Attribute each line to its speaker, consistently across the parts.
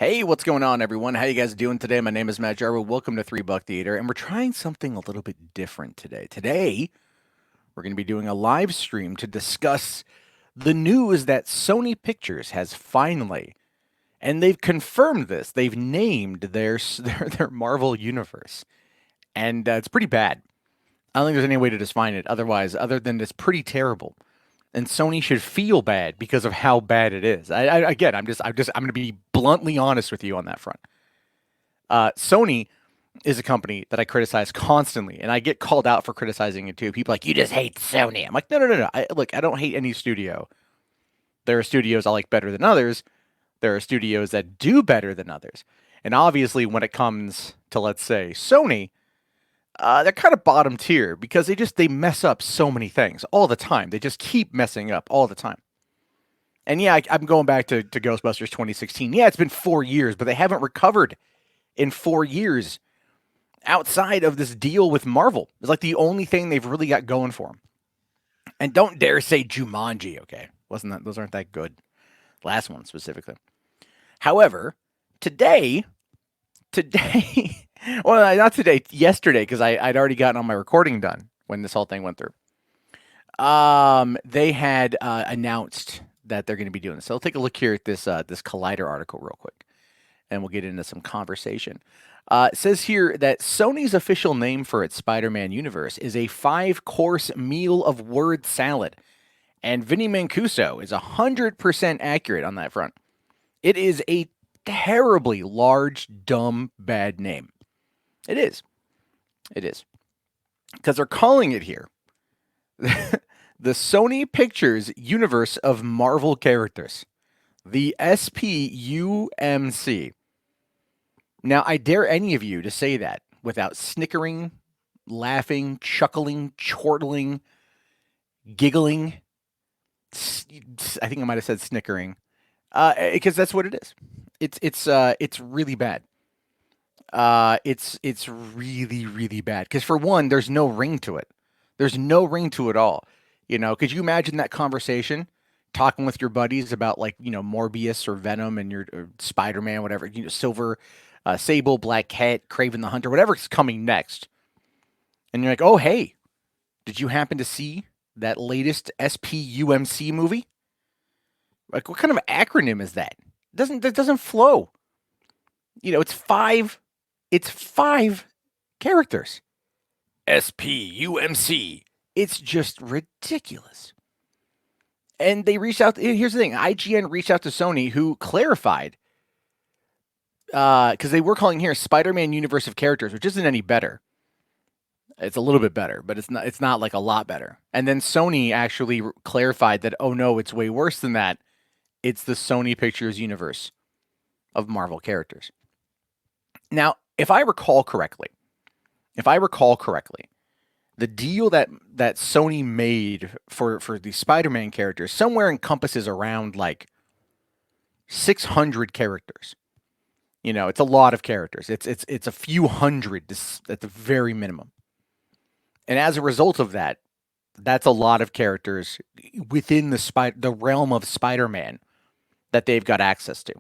Speaker 1: Hey, what's going on, everyone? How you guys doing today? My name is Matt Jarbo. Welcome to 3 Buck Theater, and we're trying something a little bit different today. Today, we're going to be doing a live stream to discuss the news that Sony Pictures has finally, and they've confirmed this, they've named their Marvel universe, and it's pretty bad. I don't think there's any way to define it other than it's pretty terrible. And Sony should feel bad because of how bad it is. Again, I'm going to be bluntly honest with you on that front. Sony is a company that I criticize constantly, and I get called out for criticizing it too. People are like, you just hate Sony. I'm like, no, no, no, no. Look, I don't hate any studio. There are studios I like better than others. There are studios that do better than others. And obviously, when it comes to, let's say, Sony, they're kind of bottom tier because they mess up so many things all the time. They just keep messing up all the time. And yeah, I'm going back to Ghostbusters 2016. Yeah, it's been 4 years, but they haven't recovered in 4 years outside of this deal with Marvel. It's like the only thing they've really got going for them. And don't dare say Jumanji, okay? Wasn't that those aren't that good? Last one specifically. However, today, well, not today, yesterday, because I'd already gotten all my recording done when this whole thing went through. They had announced that they're going to be doing this. So I'll take a look here at this Collider article real quick, and we'll get into some conversation. It says here that Sony's official name for its Spider-Man universe is a 5-course meal of word salad, and Vinny Mancuso is 100% accurate on that front. It is a terribly large, dumb, bad name. It is. It is. Because they're calling it here the Sony Pictures Universe of Marvel Characters, the SPUMC. Now, I dare any of you to say that without snickering, laughing, chuckling, chortling, giggling. I think I might have said snickering, because that's what it is. It's really bad. It's really, really bad. Because for one, there's no ring to it. There's no ring to it all. Could you imagine that conversation, talking with your buddies about Morbius or Venom and your Spider-Man, whatever, Silver, Sable, Black Cat, Kraven the Hunter, whatever's coming next, and you're like, oh hey, did you happen to see that latest SPUMC movie? Like, what kind of acronym is that? That doesn't flow. It's five characters. SPUMC. It's just ridiculous. And they reached out. Here's the thing: IGN reached out to Sony, who clarified, because they were calling here Spider-Man Universe of Characters, which isn't any better. It's a little bit better, but it's not. It's not like a lot better. And then Sony actually clarified that, oh no, it's way worse than that. It's the Sony Pictures Universe of Marvel characters. Now, if I recall correctly, the deal that Sony made for the Spider-Man characters somewhere encompasses around like 600 characters. It's a lot of characters. It's a few hundred at the very minimum. And as a result of that, that's a lot of characters within the realm of Spider-Man that they've got access to.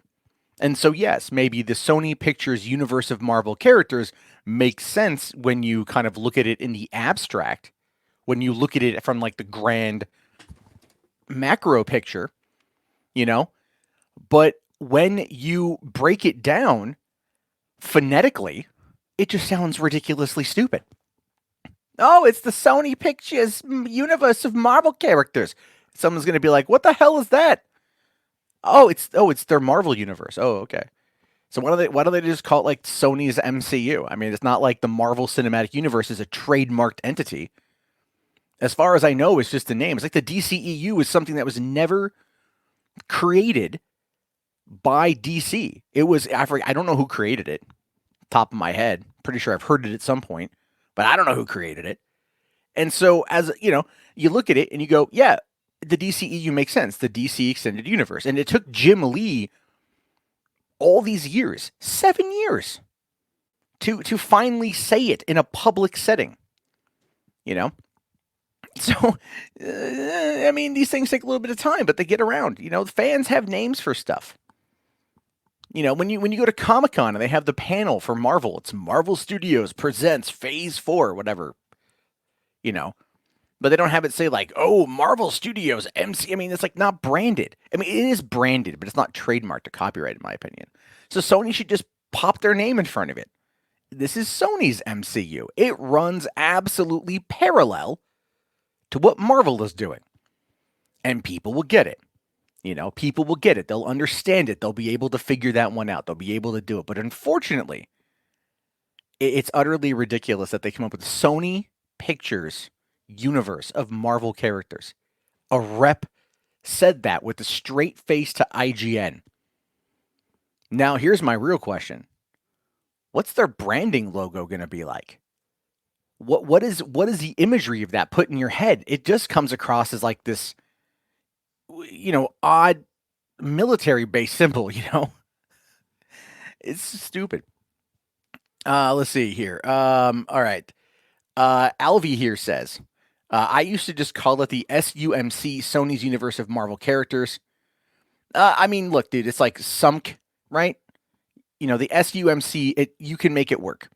Speaker 1: And so, yes, maybe the Sony Pictures universe of Marvel characters makes sense when you kind of look at it in the abstract, when you look at it from like the grand macro picture, but when you break it down phonetically, it just sounds ridiculously stupid. Oh, it's the Sony Pictures universe of Marvel characters. Someone's going to be like, what the hell is that? Oh, it's their Marvel universe. Oh, okay. So why don't they just call it like Sony's MCU? I mean, it's not like the Marvel Cinematic Universe is a trademarked entity. As far as I know, it's just a name. It's like the DCEU is something that was never created by DC. It was I don't know who created it. Top of my head, pretty sure I've heard it at some point, but I don't know who created it. And so, as you look at it and you go, yeah, the DCEU makes sense, the DC Extended Universe. And it took Jim Lee all these years, 7 years, to finally say it in a public setting. So, I mean, these things take a little bit of time, but they get around. Fans have names for stuff. When you go to Comic-Con and they have the panel for Marvel, it's Marvel Studios presents Phase 4, whatever, you know. But they don't have it say like, "Oh, Marvel Studios MC." I mean, it's like not branded. I mean, it is branded, but it's not trademarked or copyrighted, in my opinion. So Sony should just pop their name in front of it. This is Sony's MCU. It runs absolutely parallel to what Marvel is doing, and people will get it. People will get it. They'll understand it. They'll be able to figure that one out. They'll be able to do it. But unfortunately, it's utterly ridiculous that they come up with Sony Pictures universe of Marvel characters. A rep said that with a straight face to IGN. Now, here's my real question. What's their branding logo going to be like? What is the imagery of that put in your head? It just comes across as like this odd military base symbol, It's stupid. Let's see here. All right. Alvi here says, I used to just call it the SUMC, Sony's Universe of Marvel Characters. I mean, look, dude, it's like SUMC, right? The SUMC, you can make it work.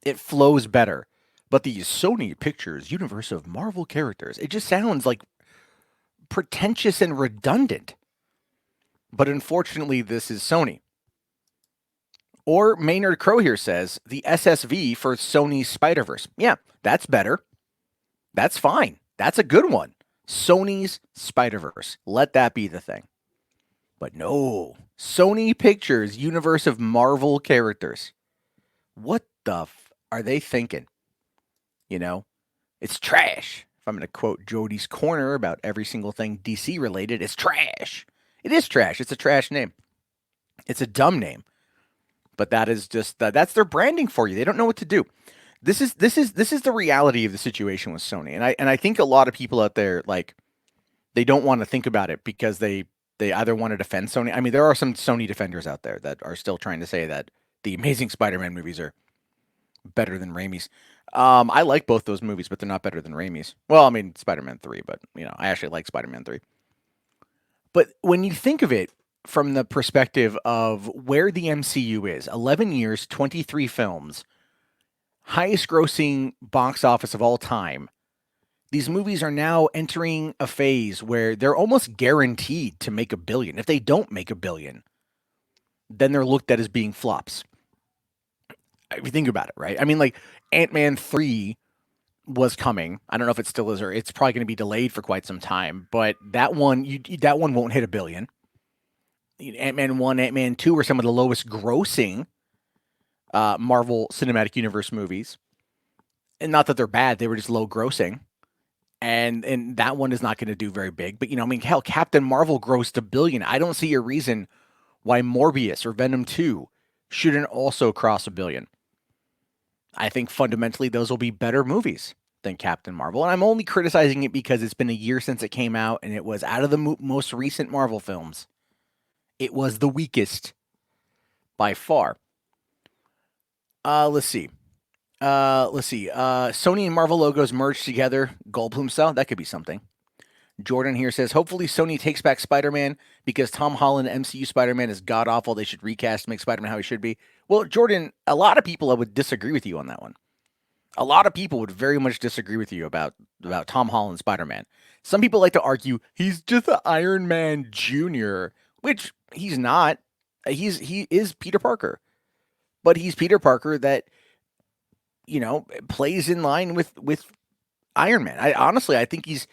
Speaker 1: It flows better. But the Sony Pictures Universe of Marvel Characters, it just sounds like pretentious and redundant. But unfortunately, this is Sony. Or Maynard Crow here says, the SSV for Sony's Spider-Verse. Yeah, that's better. That's fine. That's a good one. Sony's Spider-Verse. Let that be the thing. But no, Sony Pictures Universe of Marvel Characters. What the are they thinking? It's trash. If I'm going to quote Jody's Corner about every single thing DC related, it's trash. It is trash. It's a trash name. It's a dumb name. But that is just that's their branding for you. They don't know what to do. This is the reality of the situation with Sony. And I think a lot of people out there, like, they don't want to think about it because they either want to defend Sony. I mean, there are some Sony defenders out there that are still trying to say that the Amazing Spider-Man movies are better than Raimi's. I like both those movies, but they're not better than Raimi's. Well, I mean, Spider-Man 3, but, I actually like Spider-Man 3. But when you think of it from the perspective of where the MCU is, 11 years, 23 films, highest grossing box office of all time, these movies are now entering a phase where they're almost guaranteed to make $1 billion. If they don't make $1 billion, then they're looked at as being flops. If you think about it, right? I mean, like, Ant-Man 3 was coming. I don't know if it still is, or it's probably going to be delayed for quite some time, but that one won't hit $1 billion. Ant-Man 1, Ant-Man 2 are some of the lowest grossing Marvel Cinematic Universe movies. And not that they're bad, they were just low grossing. And that one is not going to do very big. But, hell, Captain Marvel grossed $1 billion. I don't see a reason why Morbius or Venom 2 shouldn't also cross $1 billion. I think fundamentally those will be better movies than Captain Marvel. And I'm only criticizing it because it's been a year since it came out, and it was out of the most recent Marvel films. It was the weakest by far. Let's see. Sony and Marvel logos merged together, Goldblum style. That could be something. Jordan here says, hopefully Sony takes back Spider-Man because Tom Holland MCU Spider-Man is god-awful. They should recast, make Spider-Man how he should be. Well, Jordan, a lot of people would disagree with you on that one. A lot of people would very much disagree with you about Tom Holland Spider-Man. Some people like to argue he's just an Iron Man Jr., which he's not. He is Peter Parker. But he's Peter Parker that, plays in line with Iron Man. I think he's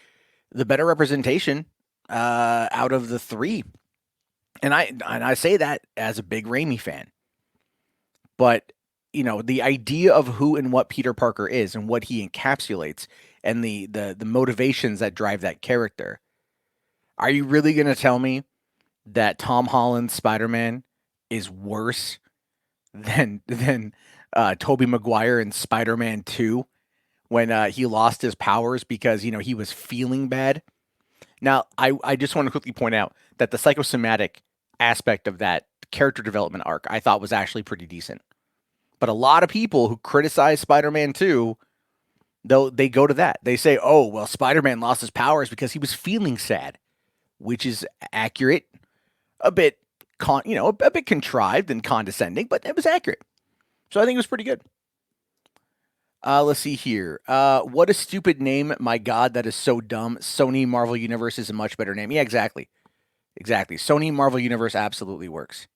Speaker 1: the better representation out of the three. And I say that as a big Raimi fan. But, the idea of who and what Peter Parker is and what he encapsulates and the motivations that drive that character. Are you really going to tell me that Tom Holland's Spider-Man is worse than Tobey Maguire in Spider-Man 2 when he lost his powers because, he was feeling bad? Now, I just want to quickly point out that the psychosomatic aspect of that character development arc I thought was actually pretty decent. But a lot of people who criticize Spider-Man 2, though, they go to that. They say, oh, well, Spider-Man lost his powers because he was feeling sad, which is accurate, a bit a bit contrived and condescending, but it was accurate. So I think it was pretty good. Let's see here. What a stupid name. My God, that is so dumb. Sony Marvel Universe is a much better name. Yeah, exactly. Exactly. Sony Marvel Universe absolutely works.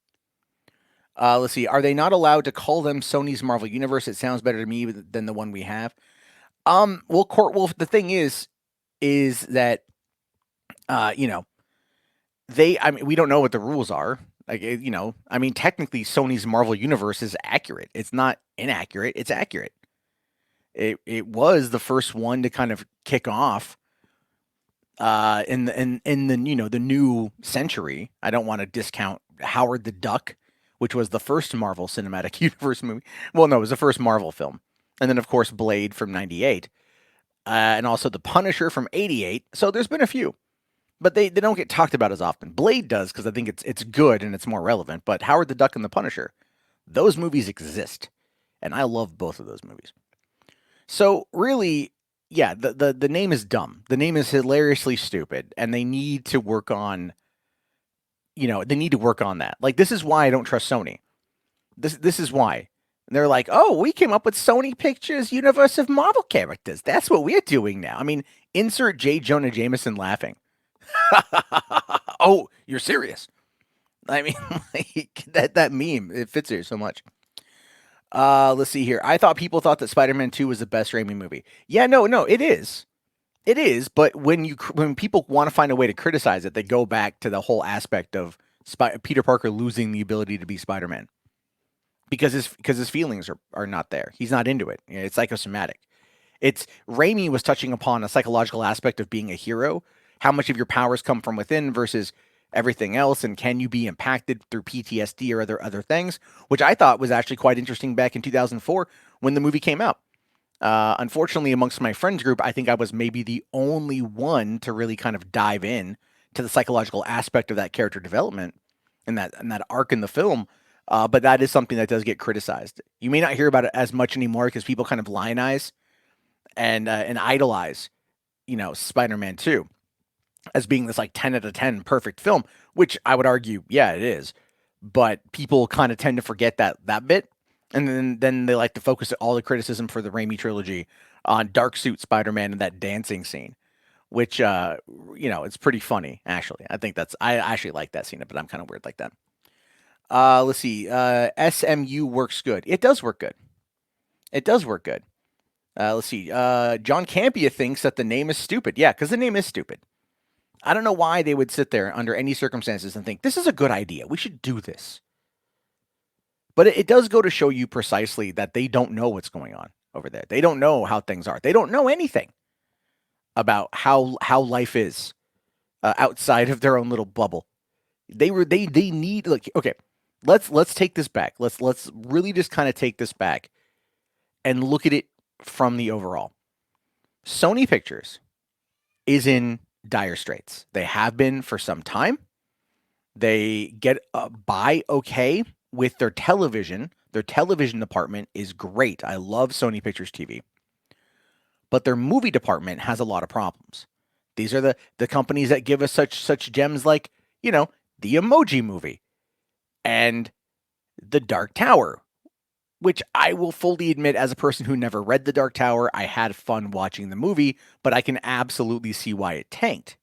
Speaker 1: Let's see. Are they not allowed to call them Sony's Marvel Universe? It sounds better to me than the one we have. Well, Court Wolf, the thing is that, you know, I mean, we don't know what the rules are. Like, I mean, technically, Sony's Marvel Universe is accurate. It's not inaccurate. It's accurate. It was the first one to kind of kick off in the the new century. I don't want to discount Howard the Duck, which was the first Marvel Cinematic Universe movie. Well, no, it was the first Marvel film, and then of course Blade from '98, and also The Punisher from '88. So there's been a few, but they don't get talked about as often. Blade does because I think it's good and it's more relevant. But Howard the Duck and The Punisher, those movies exist, and I love both of those movies. So really, yeah, the name is dumb. The name is hilariously stupid, and they need to work on, they need to work on that. Like, this is why I don't trust Sony. This is why. And they're like, oh, we came up with Sony Pictures Universe of Marvel characters. That's what we're doing now. I mean, insert J. Jonah Jameson laughing. Oh, you're serious? I mean, like, that meme, it fits here so much. Let's see here. I thought people thought that Spider-Man 2 was the best Raimi movie. Yeah, no, it is. It is, but when people want to find a way to criticize it, they go back to the whole aspect of Peter Parker losing the ability to be Spider-Man. Because his feelings are not there. He's not into it. It's psychosomatic. It's Raimi was touching upon a psychological aspect of being a hero. How much of your powers come from within versus everything else, and can you be impacted through PTSD or other things, which I thought was actually quite interesting back in 2004 when the movie came out. Unfortunately, amongst my friends group, I think I was maybe the only one to really kind of dive in to the psychological aspect of that character development and that arc in the film. But that is something that does get criticized. You may not hear about it as much anymore because people kind of lionize and idolize, Spider-Man 2 as being this like 10 out of 10 perfect film, which I would argue, yeah, it is. But people kind of tend to forget that bit. And then they like to focus all the criticism for the Raimi trilogy on Dark Suit Spider-Man and that dancing scene, which, it's pretty funny, actually. I actually like that scene, but I'm kind of weird like that. Let's see. SMU works good. It does work good. It does work good. Let's see. John Campia thinks that the name is stupid. Yeah, because the name is stupid. I don't know why they would sit there under any circumstances and think, this is a good idea. We should do this. But it does go to show you precisely that they don't know what's going on over there. They don't know how things are. They don't know anything about how life is outside of their own little bubble. They need, like, okay, let's take this back. Let's really just kind of take this back and look at it from the overall. Sony Pictures is in dire straits. They have been for some time. They get by okay with their television. Their television department is great. I love Sony Pictures TV. But their movie department has a lot of problems. These are the companies that give us such gems like, the Emoji Movie and The Dark Tower, which I will fully admit, as a person who never read The Dark Tower, I had fun watching the movie, but I can absolutely see why it tanked.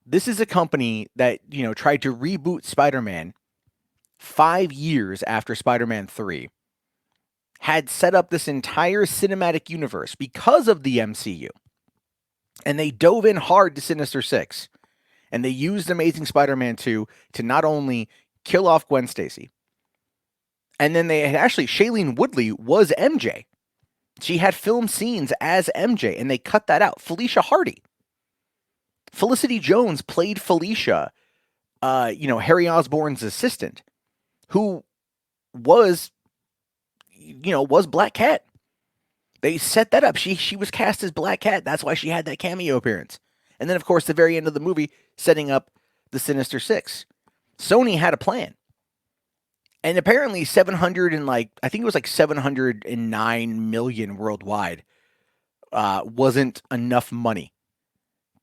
Speaker 1: This is a company that, tried to reboot Spider-Man 5 years after Spider-Man 3, had set up this entire cinematic universe because of the MCU. And they dove in hard to Sinister Six. And they used Amazing Spider-Man 2 to not only kill off Gwen Stacy, and then they had actually, Shailene Woodley was MJ. She had film scenes as MJ, and they cut that out. Felicia Hardy. Felicity Jones played Felicia, Harry Osborn's assistant, who was Black Cat. They set that up. She was cast as Black Cat. That's why she had that cameo appearance. And then, of course, the very end of the movie, setting up the Sinister Six. Sony had a plan. And apparently 709 million worldwide wasn't enough money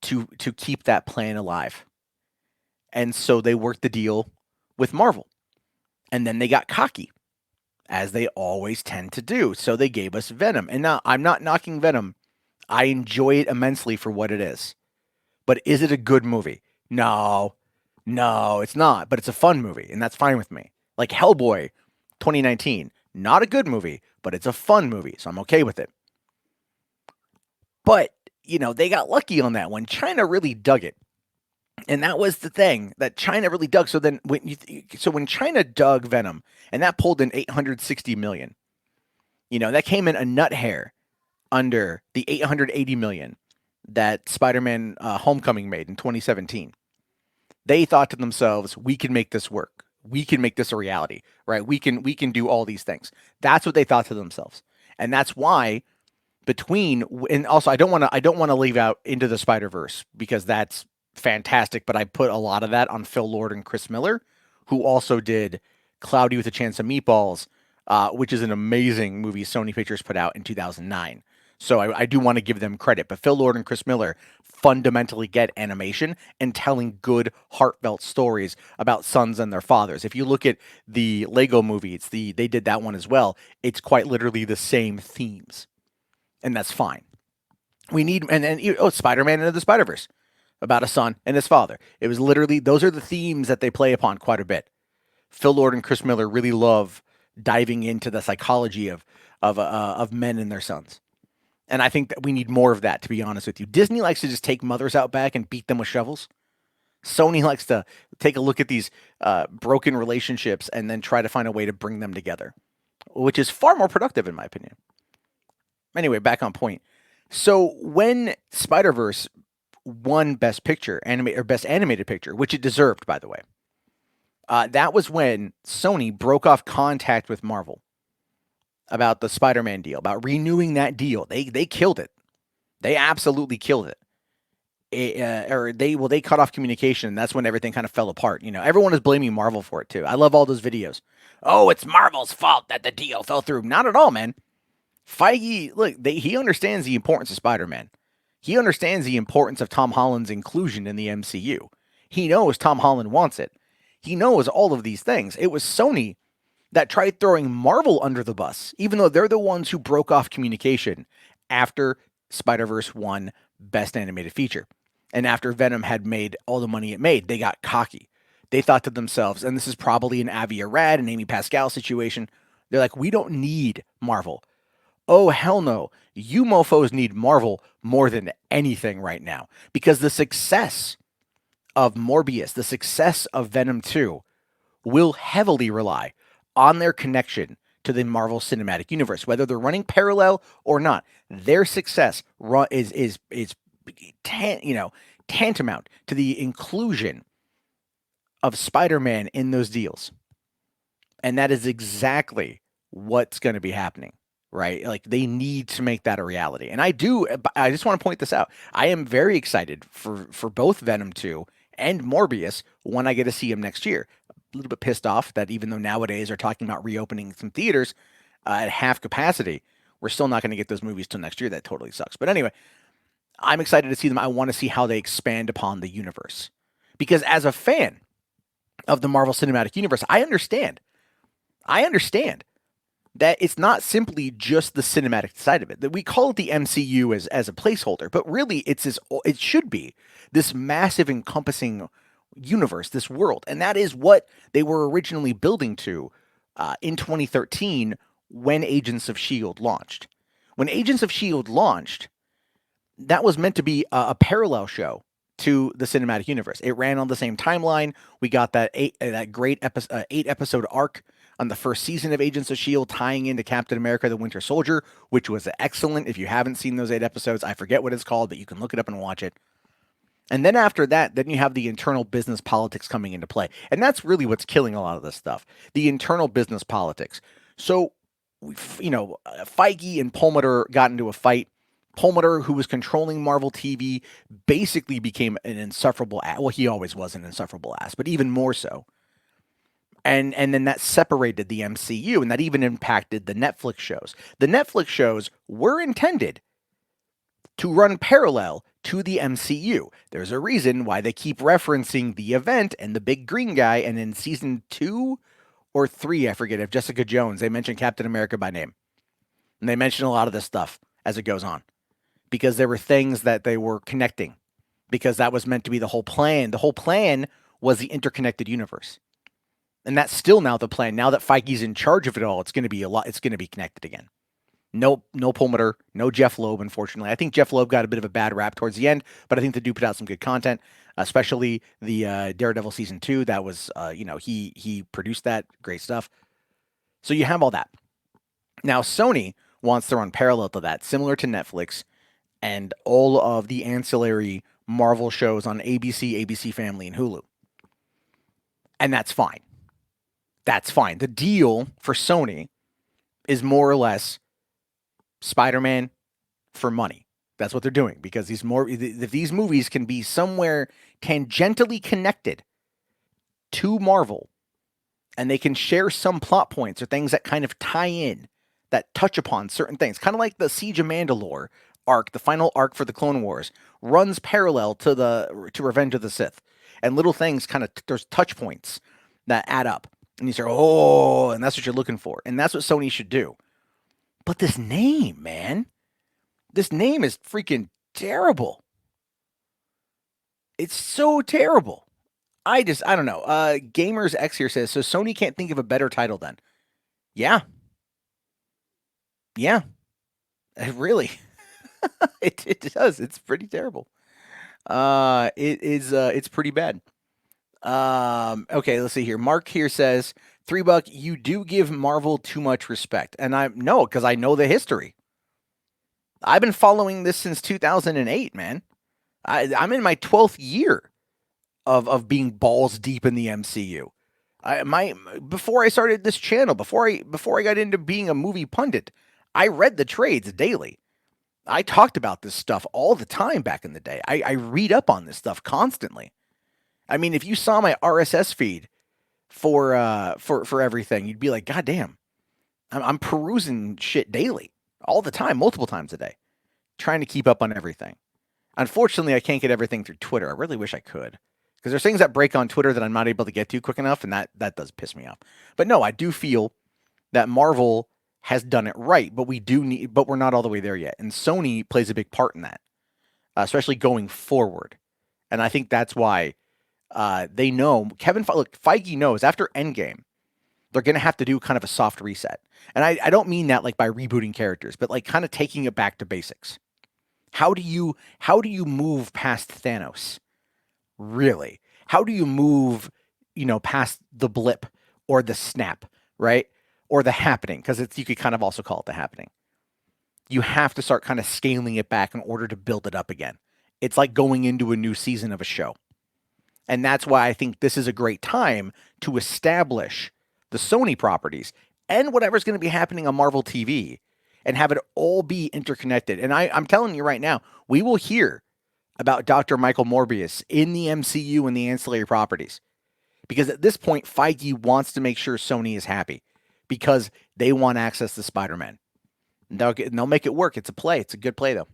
Speaker 1: to keep that plan alive. And so they worked the deal with Marvel. And then they got cocky, as they always tend to do. So they gave us Venom. And now I'm not knocking Venom. I enjoy it immensely for what it is. But is it a good movie? No. No, it's not. But it's a fun movie, and that's fine with me. Like Hellboy 2019. Not a good movie, but it's a fun movie, so I'm okay with it. But, they got lucky on that one. China really dug it. And that was the thing that China really dug. So then when China dug Venom and that pulled in 860 million, that came in a nut hair under the 880 million that Spider-Man Homecoming made in 2017. They thought to themselves, we can make this work. We can make this a reality, right? We can do all these things. That's what they thought to themselves. And that's why and also I don't want to leave out Into the Spider-Verse because that's fantastic, but I put a lot of that on Phil Lord and Chris Miller, who also did Cloudy with a Chance of Meatballs, which is an amazing movie Sony Pictures put out in 2009. So I do want to give them credit. But Phil Lord and Chris Miller fundamentally get animation and telling good, heartfelt stories about sons and their fathers. If you look at the Lego movie, they did that one as well. It's quite literally the same themes. And that's fine. We need, Spider-Man Into the Spider-Verse, about a son and his father. It was literally, those are the themes that they play upon quite a bit. Phil Lord and Chris Miller really love diving into the psychology of men and their sons. And I think that we need more of that, to be honest with you. Disney likes to just take mothers out back and beat them with shovels. Sony likes to take a look at these broken relationships and then try to find a way to bring them together, which is far more productive, in my opinion. Anyway, back on point. So when Spider-Verse won Best Picture, Best Animated Picture, which it deserved, by the way, that was when Sony broke off contact with Marvel about the Spider-Man deal, about renewing that deal. They killed it. They absolutely killed it. They cut off communication, and that's when everything kind of fell apart. Everyone is blaming Marvel for it too. I love all those videos. Oh, it's Marvel's fault that the deal fell through. Not at all, man. Feige, look, he understands the importance of Spider-Man. He understands the importance of Tom Holland's inclusion in the MCU. He knows Tom Holland wants it. He knows all of these things. It was Sony that tried throwing Marvel under the bus, even though they're the ones who broke off communication after Spider-Verse won Best Animated Feature. And after Venom had made all the money it made, they got cocky. They thought to themselves, and this is probably an Avi Arad and Amy Pascal situation, they're like, we don't need Marvel. Oh, hell no. You mofos need Marvel more than anything right now. Because the success of Morbius, the success of Venom 2, will heavily rely on their connection to the Marvel Cinematic Universe. Whether they're running parallel or not, their success is tantamount to the inclusion of Spider-Man in those deals. And that is exactly what's going to be happening. Right? Like, they need to make that a reality. And I just want to point this out. I am very excited for both Venom 2 and Morbius when I get to see them next year. A little bit pissed off that even though nowadays they're talking about reopening some theaters at half capacity, we're still not going to get those movies till next year. That totally sucks. But anyway, I'm excited to see them. I want to see how they expand upon the universe. Because as a fan of the Marvel Cinematic Universe, I understand that it's not simply just the cinematic side of it. That we call it the MCU as a placeholder, but really it should be this massive encompassing universe, this world. And that is what they were originally building to in 2013 when Agents of S.H.I.E.L.D. launched. When Agents of S.H.I.E.L.D. launched, that was meant to be a parallel show to the cinematic universe. It ran on the same timeline. We got that great 8-episode arc on the first season of Agents of S.H.I.E.L.D. tying into Captain America the Winter Soldier, which was excellent. If you haven't seen those 8 episodes, I forget what it's called, but you can look it up and watch it. And then after that, then you have the internal business politics coming into play. And that's really what's killing a lot of this stuff. The internal business politics. So, Feige and Perlmutter got into a fight. Perlmutter, who was controlling Marvel TV, basically became an insufferable ass. Well, he always was an insufferable ass, but even more so. And then that separated the MCU, and that even impacted the Netflix shows. The Netflix shows were intended to run parallel to the MCU. There's a reason why they keep referencing the event and the big green guy, and in season 2 or 3, I forget, of Jessica Jones, they mention Captain America by name. And they mention a lot of this stuff as it goes on because there were things that they were connecting because that was meant to be the whole plan. The whole plan was the interconnected universe. And that's still now the plan. Now that Feige's in charge of it all, it's going to be it's going to be connected again. No Perlmutter, no Jeff Loeb, unfortunately. I think Jeff Loeb got a bit of a bad rap towards the end, but I think they do put out some good content, especially the Daredevil season 2. That was, he produced that. Great stuff. So you have all that. Now, Sony wants to run parallel to that, similar to Netflix and all of the ancillary Marvel shows on ABC, ABC Family, and Hulu. And that's fine. That's fine. The deal for Sony is more or less Spider-Man for money. That's what they're doing because if these movies can be somewhere tangentially connected to Marvel and they can share some plot points or things that kind of tie in, that touch upon certain things, kind of like the Siege of Mandalore arc, the final arc for the Clone Wars, runs parallel to Revenge of the Sith. And little things there's touch points that add up. And you say, oh, and that's what you're looking for. And that's what Sony should do. But this name, man, this name is freaking terrible. It's so terrible. I don't know. Gamers X here says, so Sony can't think of a better title then. Yeah. Yeah. Really. It does. It's pretty terrible. It's pretty bad. Okay, let's see here. Mark here says, $3, you do give Marvel too much respect. And because I know the history. I've been following this since 2008, man. I'm in my 12th year of being balls deep in the MCU. Before I started this channel, before I got into being a movie pundit, I read the trades daily. I talked about this stuff all the time back in the day. I read up on this stuff constantly. I mean, if you saw my RSS feed for everything, you'd be like, God damn, I'm perusing shit daily, all the time, multiple times a day, trying to keep up on everything. Unfortunately, I can't get everything through Twitter. I really wish I could, because there's things that break on Twitter that I'm not able to get to quick enough, and that does piss me off. But no, I do feel that Marvel has done it right, but we're not all the way there yet. And Sony plays a big part in that, especially going forward. And I think that's why they know Feige knows after Endgame, they're going to have to do kind of a soft reset. And I don't mean that like by rebooting characters, but like kind of taking it back to basics. How do you move past Thanos? Really? How do you move, past the blip or the snap, right? Or the happening, because you could kind of also call it the happening. You have to start kind of scaling it back in order to build it up again. It's like going into a new season of a show. And that's why I think this is a great time to establish the Sony properties and whatever's going to be happening on Marvel TV and have it all be interconnected. And I'm telling you right now, we will hear about Dr. Michael Morbius in the MCU and the ancillary properties. Because at this point, Feige wants to make sure Sony is happy because they want access to Spider-Man. They'll make it work. It's a play. It's a good play, though.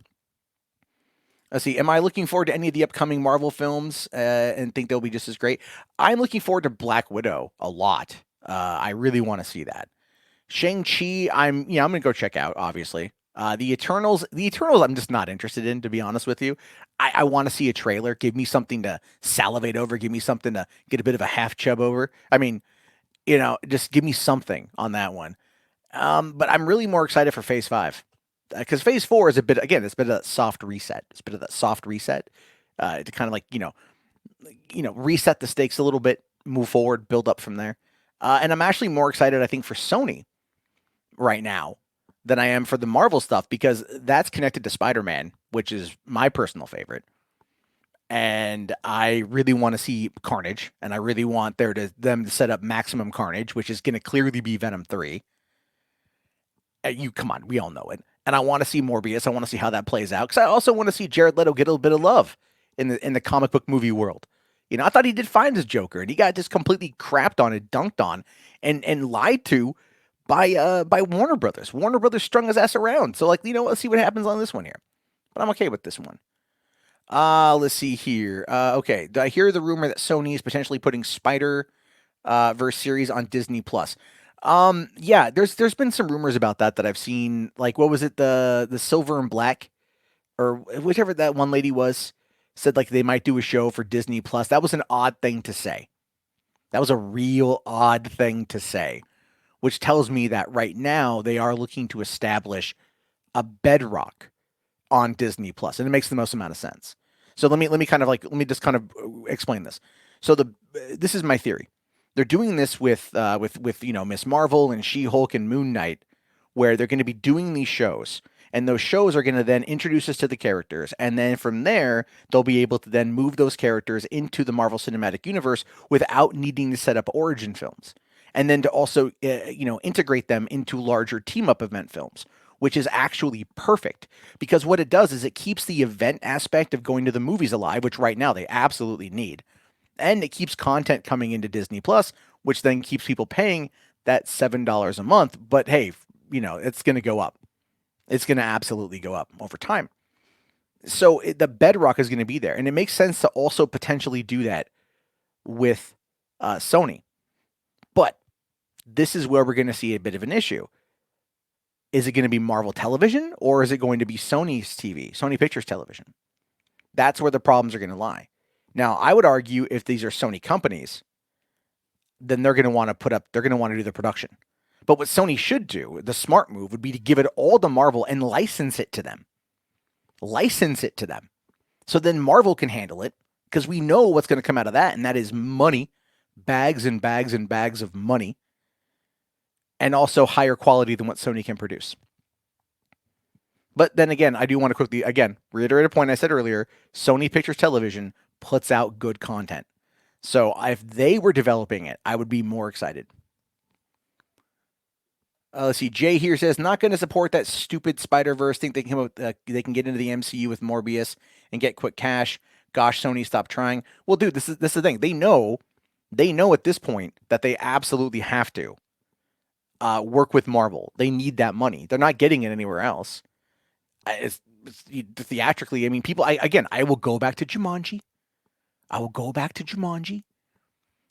Speaker 1: Let's see. Am I looking forward to any of the upcoming Marvel films and think they'll be just as great? I'm looking forward to Black Widow a lot. I really want to see that. Shang-Chi, I'm going to go check out, obviously. The Eternals, I'm just not interested in, to be honest with you. I want to see a trailer. Give me something to salivate over. Give me something to get a bit of a half chub over. I mean, just give me something on that one. But I'm really more excited for Phase 5. Because Phase 4 is it's been a soft reset. It's been that soft reset to kind of like, reset the stakes a little bit, move forward, build up from there. And I'm actually more excited, I think, for Sony right now than I am for the Marvel stuff because that's connected to Spider-Man, which is my personal favorite. And I really want to see Carnage, and I really want them to set up Maximum Carnage, which is going to clearly be Venom 3. Come on, we all know it. And I want to see Morbius. I want to see how that plays out because I also want to see Jared Leto get a little bit of love in the comic book movie world. I thought he did fine as Joker, and he got just completely crapped on and dunked on and lied to by Warner Brothers. Warner Brothers strung his ass around. So let's see what happens on this one here. But I'm okay with this one. Let's see here. Okay, I hear the rumor that Sony is potentially putting Spider verse series on Disney Plus. Yeah, there's been some rumors about that I've seen. Like, what was it, the Silver and Black, or whichever that one lady was, said like they might do a show for Disney Plus. That was an odd thing to say. That was a real odd thing to say, which tells me that right now they are looking to establish a bedrock on Disney Plus, and it makes the most amount of sense. So let me just kind of explain this. So this is my theory. They're doing this with Miss Marvel and She-Hulk and Moon Knight, where they're going to be doing these shows, and those shows are going to then introduce us to the characters, and then from there they'll be able to then move those characters into the Marvel Cinematic Universe without needing to set up origin films, and then to also integrate them into larger team up event films, which is actually perfect because what it does is it keeps the event aspect of going to the movies alive, which right now they absolutely need. And it keeps content coming into Disney Plus, which then keeps people paying that $7 a month. But hey, it's going to go up. It's going to absolutely go up over time. So the bedrock is going to be there. And it makes sense to also potentially do that with Sony. But this is where we're going to see a bit of an issue. Is it going to be Marvel Television or is it going to be Sony's TV, Sony Pictures Television? That's where the problems are going to lie. Now, I would argue if these are Sony companies, then they're going to want to do the production. But what Sony should do, the smart move, would be to give it all to Marvel and license it to them. License it to them. So then Marvel can handle it because we know what's going to come out of that, and that is money, bags and bags and bags of money, and also higher quality than what Sony can produce. But then again, I do want to quickly, again, reiterate a point I said earlier. Sony Pictures Television puts out good content. So if they were developing it, I would be more excited. Let's see. Jay here says, not going to support that stupid Spider-Verse. Think they can get into the MCU with Morbius and get quick cash. Gosh, Sony, stop trying. Well, dude, this is the thing. They know at this point that they absolutely have to work with Marvel. They need that money. They're not getting it anywhere else. It's theatrically. I mean, I will go back to Jumanji.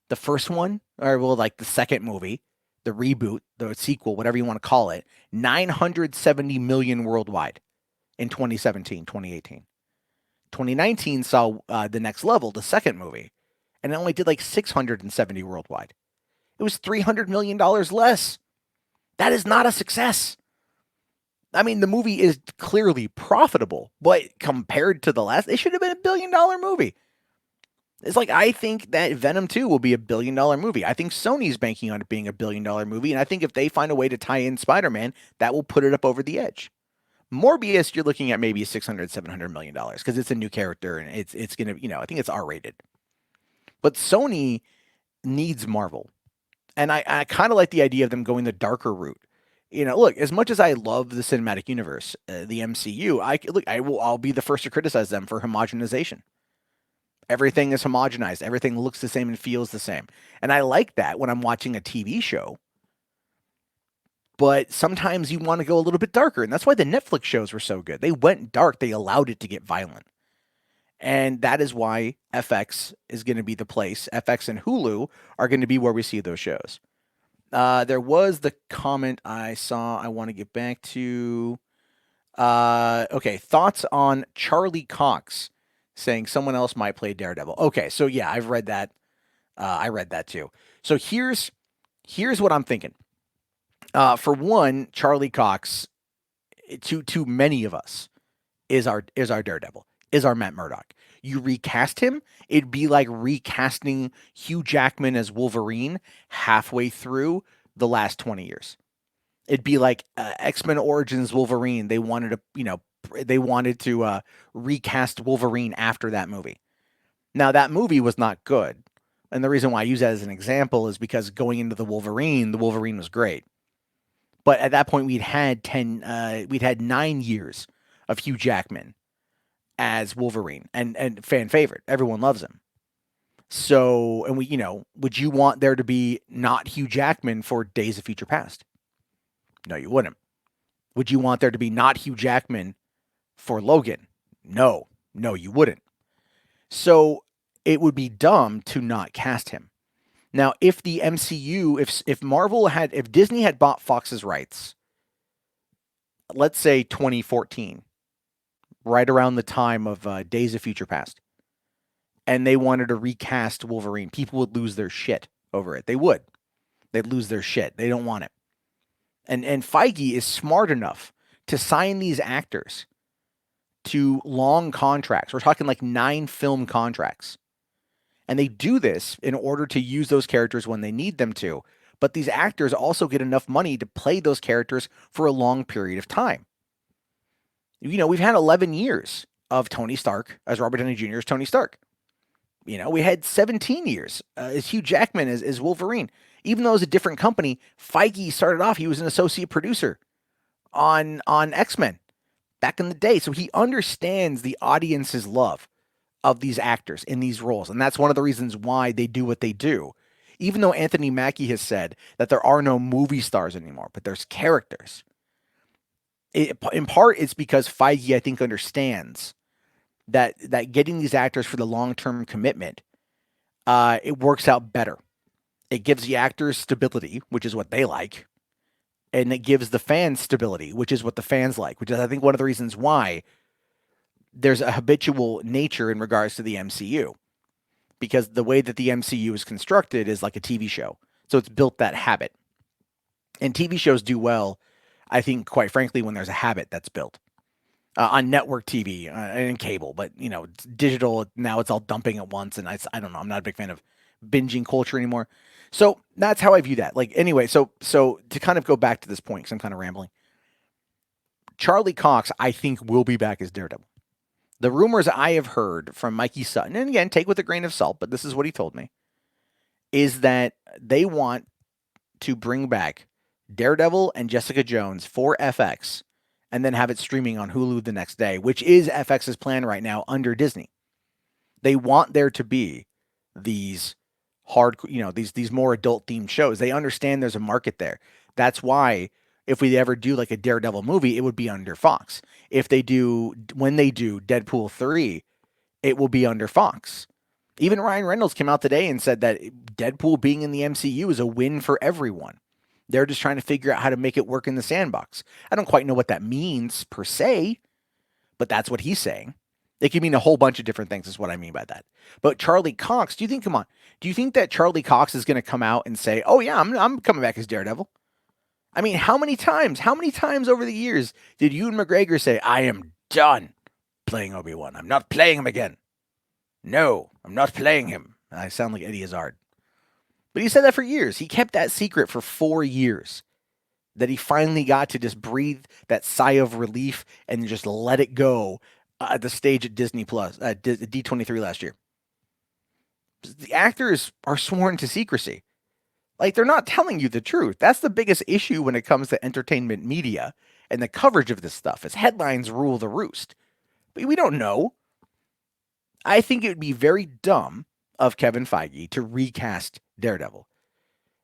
Speaker 1: The first one, or like the second movie, the reboot, the sequel, whatever you want to call it, 970 million worldwide in 2017, 2018. 2019 saw The Next Level, the second movie, and it only did like 670 worldwide. It was $300 million less. That is not a success. I mean, the movie is clearly profitable, but compared to the last, it should have been $1 billion movie. It's like, I think that Venom 2 will be $1 billion movie. I think Sony's banking on it being $1 billion movie, and I think if they find a way to tie in Spider-Man, that will put it up over the edge. Morbius, you're looking at maybe $600-700 million because it's a new character and it's gonna, I think it's R-rated. But Sony needs Marvel, and I kind of like the idea of them going the darker route. Look, as much as I love the cinematic universe, the MCU, I'll be the first to criticize them for homogenization. Everything is homogenized. Everything looks the same and feels the same. And I like that when I'm watching a TV show. But sometimes you want to go a little bit darker. And that's why the Netflix shows were so good. They went dark. They allowed it to get violent. And that is why FX is going to be the place. FX and Hulu are going to be where we see those shows. There was the comment I saw I want to get back to. Okay, thoughts on Charlie Cox saying someone else might play Daredevil. Okay, so yeah, I've read that. I read that too. So here's what I'm thinking. For one, Charlie Cox, to many of us, is our Daredevil, is our Matt Murdock. You recast him, it'd be like recasting Hugh Jackman as Wolverine halfway through the last 20 years. It'd be like X-Men Origins Wolverine. They wanted to recast Wolverine after that movie. Now, that movie was not good. And the reason why I use that as an example is because going into the Wolverine was great. But at that point, we'd had 9 years of Hugh Jackman as Wolverine and fan favorite. Everyone loves him. So, and would you want there to be not Hugh Jackman for Days of Future Past? No, you wouldn't. Would you want there to be not Hugh Jackman for Logan? No, you wouldn't. So it would be dumb to not cast him. Now, if the MCU, if Disney had bought Fox's rights, let's say 2014, right around the time of Days of Future Past, and they wanted to recast Wolverine, people would lose their shit over it. They would. They'd lose their shit. They don't want it. And Feige is smart enough to sign these actors to long contracts. We're talking like 9 film contracts. And they do this in order to use those characters when they need them to. But these actors also get enough money to play those characters for a long period of time. You know, we've had 11 years of Tony Stark as Robert Downey Jr. as Tony Stark. You know, we had 17 years as Hugh Jackman as Wolverine. Even though it was a different company, Feige started off, he was an associate producer on X-Men back in the day. So he understands the audience's love of these actors in these roles. And that's one of the reasons why they do what they do. Even though Anthony Mackie has said that there are no movie stars anymore, but there's characters. In part, it's because Feige, I think, understands that getting these actors for the long-term commitment, it works out better. It gives the actors stability, which is what they like. And it gives the fans stability, which is what the fans like, which is, I think, one of the reasons why there's a habitual nature in regards to the MCU. Because the way that the MCU is constructed is like a TV show. So it's built that habit. And TV shows do well, I think, quite frankly, when there's a habit that's built. On network TV and cable, but, you know, it's digital, now it's all dumping at once, and I don't know, I'm not a big fan of binging culture anymore. So that's how I view that. Like, anyway, so to kind of go back to this point, because I'm kind of rambling, Charlie Cox, I think, will be back as Daredevil. The rumors I have heard from Mikey Sutton, and again, take with a grain of salt, but this is what he told me, is that they want to bring back Daredevil and Jessica Jones for FX and then have it streaming on Hulu the next day, which is FX's plan right now under Disney. They want there to be these these more adult themed shows. They understand there's a market there. That's why if we ever do like a Daredevil movie, it would be under Fox. When they do Deadpool 3, it will be under Fox. Even Ryan Reynolds came out today and said that Deadpool being in the MCU is a win for everyone. They're just trying to figure out how to make it work in the sandbox. I don't quite know what that means per se, but that's what he's saying. It could mean a whole bunch of different things is what I mean by that. But Charlie Cox, do you think that Charlie Cox is going to come out and say, oh yeah, I'm coming back as Daredevil? I mean, how many times over the years did Ewan McGregor say, I am done playing Obi-Wan. I'm not playing him again. No, I'm not playing him. I sound like Eddie Izzard. But he said that for years. He kept that secret for 4 years. That he finally got to just breathe that sigh of relief and just let it go at the stage at Disney Plus, D23 last year. The actors are sworn to secrecy. Like, they're not telling you the truth. That's the biggest issue when it comes to entertainment media and the coverage of this stuff, is headlines rule the roost. But we don't know. I think it would be very dumb of Kevin Feige to recast Daredevil.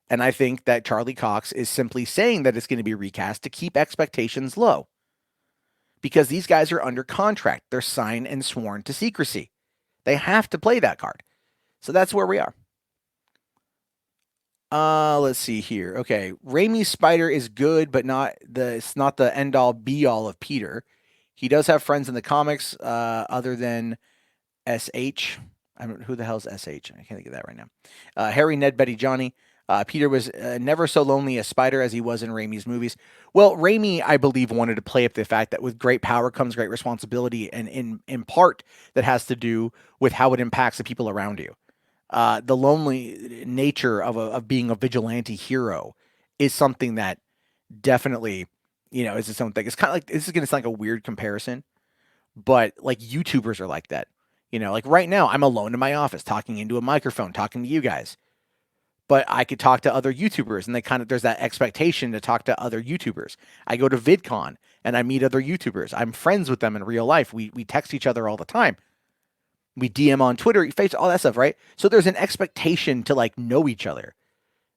Speaker 1: And I think that Charlie Cox is simply saying that it's going to be recast to keep expectations low. Because these guys are under contract. They're signed and sworn to secrecy. They have to play that card. So that's where we are. Let's see here. Okay, Raimi's Spider is good, but it's not the end-all be-all of Peter. He does have friends in the comics other than SH. I don't know, who the hell's SH? I can't think of that right now. Harry, Ned, Betty, Johnny. Peter was never so lonely as Spider as he was in Raimi's movies. Well, Raimi, I believe, wanted to play up the fact that with great power comes great responsibility, and in part that has to do with how it impacts the people around you. The lonely nature of being a vigilante hero is something that definitely, is its own thing. It's kind of like, this is going to sound like a weird comparison, but like YouTubers are like that. Like right now, I'm alone in my office talking into a microphone, talking to you guys. But I could talk to other YouTubers, and there's that expectation to talk to other YouTubers. I go to VidCon and I meet other YouTubers. I'm friends with them in real life. We text each other all the time. We DM on Twitter, Facebook, all that stuff, right? So there's an expectation to like know each other.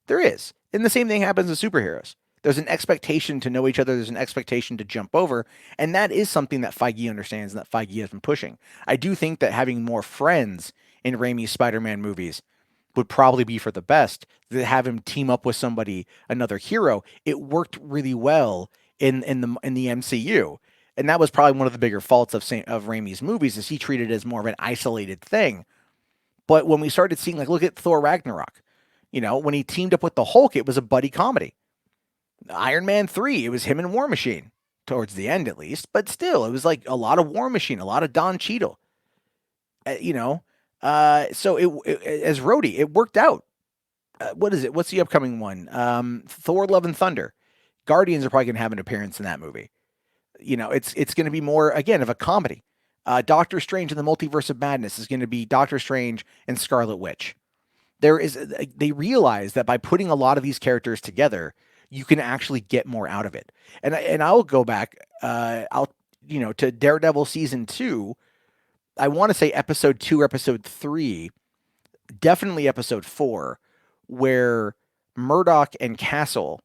Speaker 1: There is. And the same thing happens with superheroes. There's an expectation to know each other. There's an expectation to jump over. And that is something that Feige understands and that Feige has been pushing. I do think that having more friends in Raimi's Spider-Man movies would probably be for the best. To have him team up with somebody, another hero, it worked really well in the MCU. And that was probably one of the bigger faults of Raimi's movies is he treated it as more of an isolated thing. But when we started seeing, like, look at Thor Ragnarok. When he teamed up with the Hulk, it was a buddy comedy. Iron Man 3, it was him and War Machine, towards the end at least. But still, it was like a lot of War Machine, a lot of Don Cheadle. So as Rhodey, it worked out. What is it? What's the upcoming one? Thor: Love and Thunder. Guardians are probably going to have an appearance in that movie. It's going to be more, again, of a comedy. Doctor Strange and the Multiverse of Madness is going to be Doctor Strange and Scarlet Witch. They realize that by putting a lot of these characters together, you can actually get more out of it. And I'll go back, to Daredevil season 2. I want to say episode 2 or episode 3, definitely episode 4, where Murdoch and Castle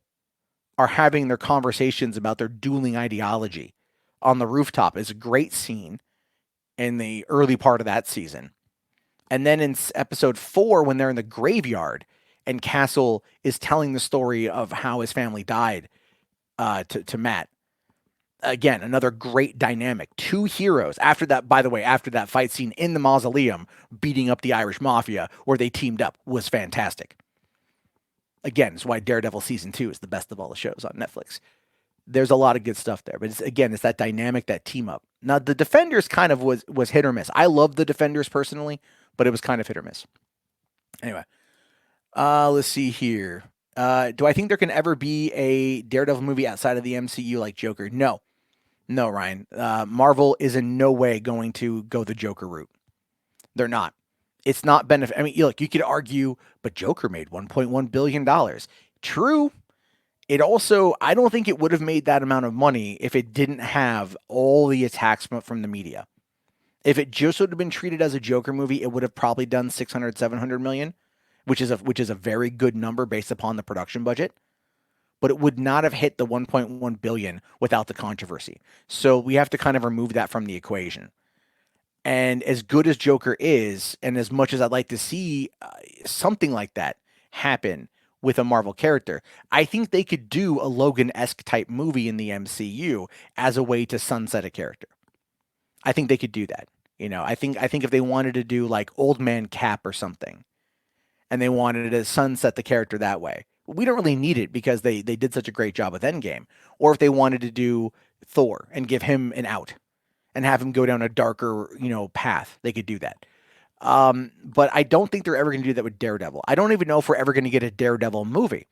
Speaker 1: are having their conversations about their dueling ideology on the rooftop. Is a great scene in the early part of that season. And then in episode 4, when they're in the graveyard and Castle is telling the story of how his family died to Matt. Again, another great dynamic. Two heroes. After that, by the way, after that fight scene in the mausoleum, beating up the Irish Mafia, where they teamed up, was fantastic. Again, it's why Daredevil season 2 is the best of all the shows on Netflix. There's a lot of good stuff there, but it's that dynamic, that team up. Now, the Defenders kind of was hit or miss. I love the Defenders personally, but it was kind of hit or miss. Anyway, let's see here. Do I think there can ever be a Daredevil movie outside of the MCU like Joker? No, Ryan. Marvel is in no way going to go the Joker route. They're not. It's not benefit. I mean, look, you could argue, but Joker made $1.1 billion. True. It also, I don't think it would have made that amount of money if it didn't have all the attacks from the media. If it just would have been treated as a Joker movie, it would have probably done 600, 700 million, which is a very good number based upon the production budget. But it would not have hit the 1.1 billion without the controversy. So we have to kind of remove that from the equation. And as good as Joker is, and as much as I'd like to see something like that happen with a Marvel character, I think they could do a Logan-esque type movie in the MCU as a way to sunset a character. I think they could do that. I think if they wanted to do like Old Man Cap or something, and they wanted to sunset the character that way, we don't really need it because they did such a great job with Endgame. Or if they wanted to do Thor and give him an out and have him go down a darker, path, they could do that. But I don't think they're ever going to do that with Daredevil. I don't even know if we're ever going to get a Daredevil movie.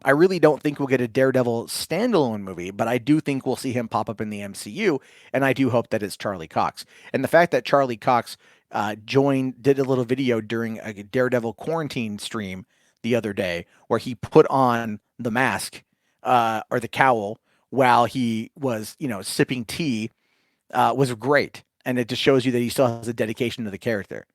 Speaker 1: I really don't think we'll get a Daredevil standalone movie, but I do think we'll see him pop up in the MCU, and I do hope that it's Charlie Cox. And the fact that Charlie Cox did a little video during a Daredevil quarantine stream the other day where he put on the mask or the cowl while he was, sipping tea was great. And it just shows you that he still has a dedication to the character.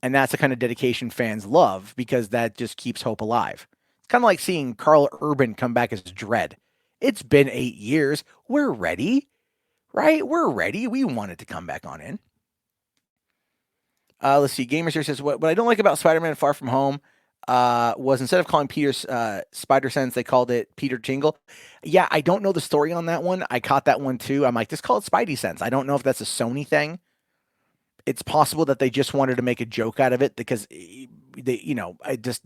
Speaker 1: And that's the kind of dedication fans love because that just keeps hope alive. It's kind of like seeing Carl Urban come back as Dredd. It's been 8 years. We're ready, right? We're ready. We want it to come back on in. Let's see. Gamers here says, what I don't like about Spider-Man Far From Home was instead of calling Peter Spider-Sense, they called it Peter Tingle. Yeah, I don't know the story on that one. I caught that one too. I'm like, just call it Spidey Sense. I don't know if that's a Sony thing. It's possible that they just wanted to make a joke out of it because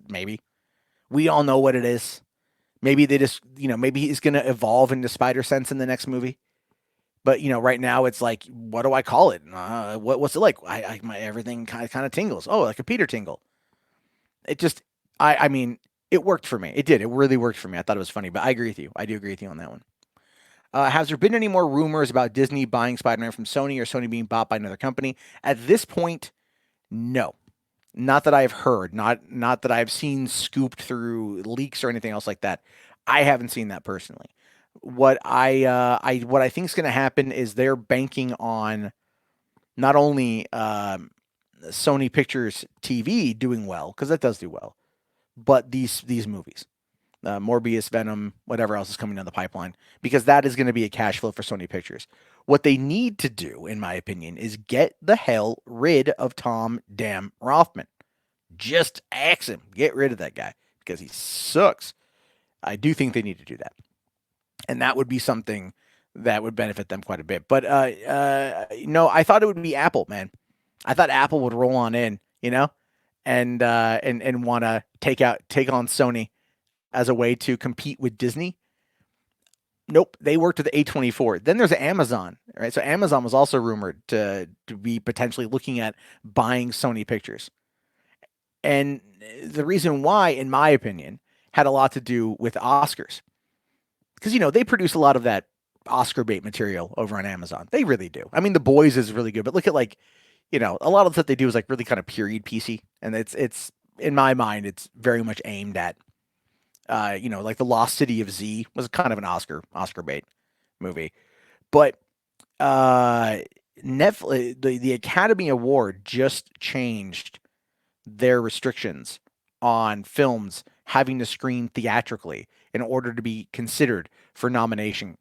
Speaker 1: maybe. We all know what it is. Maybe they just, maybe he's going to evolve into Spider-Sense in the next movie. But, right now it's like, what do I call it? What's it like? My everything kind of tingles. Oh, like a Peter tingle. It just, I mean, it worked for me. It did. It really worked for me. I thought it was funny, but I agree with you. I do agree with you on that one. Has there been any more rumors about Disney buying Spider-Man from Sony or Sony being bought by another company? At this point, no. Not that I've heard, not that I've seen scooped through leaks or anything else like that. I haven't seen that personally. What I think is going to happen is they're banking on not only Sony Pictures TV doing well, because that does do well, but these movies. Morbius, Venom, whatever else is coming down the pipeline, because that is going to be a cash flow for Sony Pictures. What they need to do, in my opinion, is get the hell rid of Tom Damn Rothman. Just axe him. Get rid of that guy because he sucks. I do think they need to do that. And that would be something that would benefit them quite a bit. But no, I thought it would be Apple, man. I thought Apple would roll on in, and want to take on Sony as a way to compete with Disney. Nope, they worked with A24. Then there's Amazon, right? So Amazon was also rumored to be potentially looking at buying Sony Pictures. And the reason why, in my opinion, had a lot to do with Oscars. Because, they produce a lot of that Oscar bait material over on Amazon. They really do. I mean, The Boys is really good, but look at a lot of stuff they do is like really kind of period piecey. And it's in my mind, it's very much aimed at, like The Lost City of Z was kind of an Oscar bait movie. But Netflix, the Academy Award just changed their restrictions on films having to screen theatrically in order to be considered for nomination.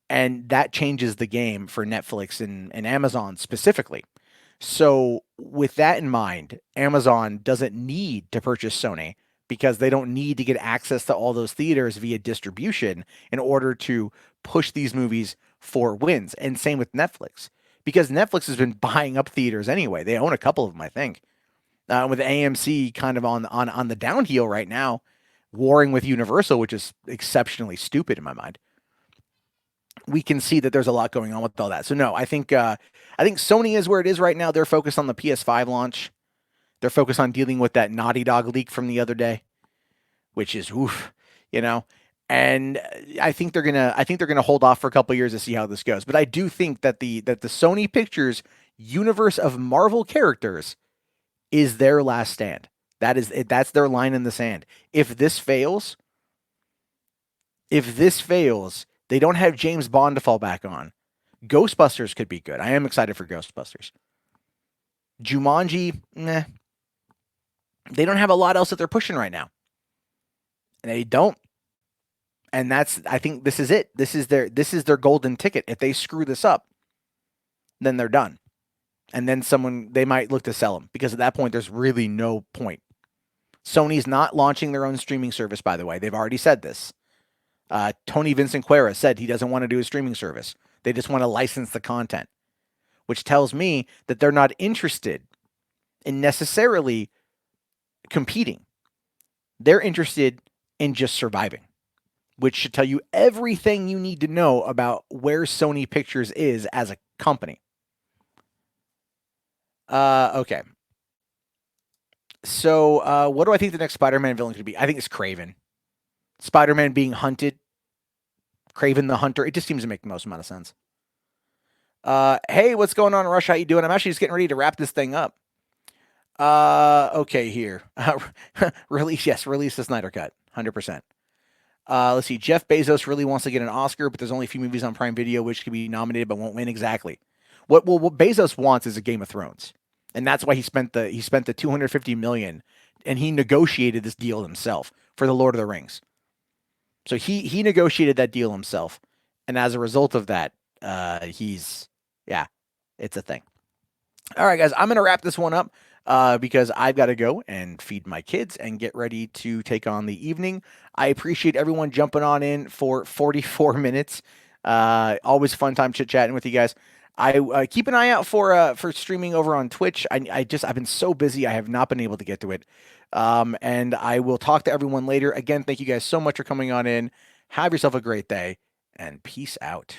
Speaker 1: And that changes the game for Netflix and Amazon specifically. So with that in mind, Amazon doesn't need to purchase Sony because they don't need to get access to all those theaters via distribution in order to push these movies for wins. And same with Netflix, because Netflix has been buying up theaters anyway. They own a couple of them, I think. With AMC kind of on the downhill right now, warring with Universal, which is exceptionally stupid in my mind. We can see that there's a lot going on with all that. So no, I think Sony is where it is right now. They're focused on the PS5 launch. They're focused on dealing with that Naughty Dog leak from the other day, which is oof, And I think they're gonna hold off for a couple of years to see how this goes. But I do think that the Sony Pictures universe of Marvel characters is their last stand. That's their line in the sand. If this fails, they don't have James Bond to fall back on. Ghostbusters could be good. I am excited for Ghostbusters. Jumanji, nah. They don't have a lot else that they're pushing right now. They don't. And I think this is it. This is their golden ticket. If they screw this up, then they're done. And then they might look to sell them because at that point, there's really no point. Sony's not launching their own streaming service, by the way. They've already said this. Tony Vincent Quera said he doesn't want to do a streaming service. They just want to license the content, which tells me that they're not interested in necessarily competing. They're interested in just surviving, which should tell you everything you need to know about where Sony Pictures is as a company. Okay. So, what do I think the next Spider-Man villain could be? I think it's Kraven. Spider-Man being hunted. Kraven the Hunter. It just seems to make the most amount of sense. Hey, what's going on, Rush? How you doing? I'm actually just getting ready to wrap this thing up. Okay, here. Release the Snyder Cut. 100%. Let's see. Jeff Bezos really wants to get an Oscar, but there's only a few movies on Prime Video which could be nominated but won't win. Exactly. What Bezos wants is a Game of Thrones. And that's why he spent the $250 million, and he negotiated this deal himself for the Lord of the Rings. So he negotiated that deal himself, and as a result of that, it's a thing. All right, guys, I'm gonna wrap this one up because I've got to go and feed my kids and get ready to take on the evening. I appreciate everyone jumping on in for 44 minutes. Always fun time chit chatting with you guys. I keep an eye out for streaming over on Twitch. I've been so busy, I have not been able to get to it. And I will talk to everyone later. Again, thank you guys so much for coming on in. Have yourself a great day, and peace out.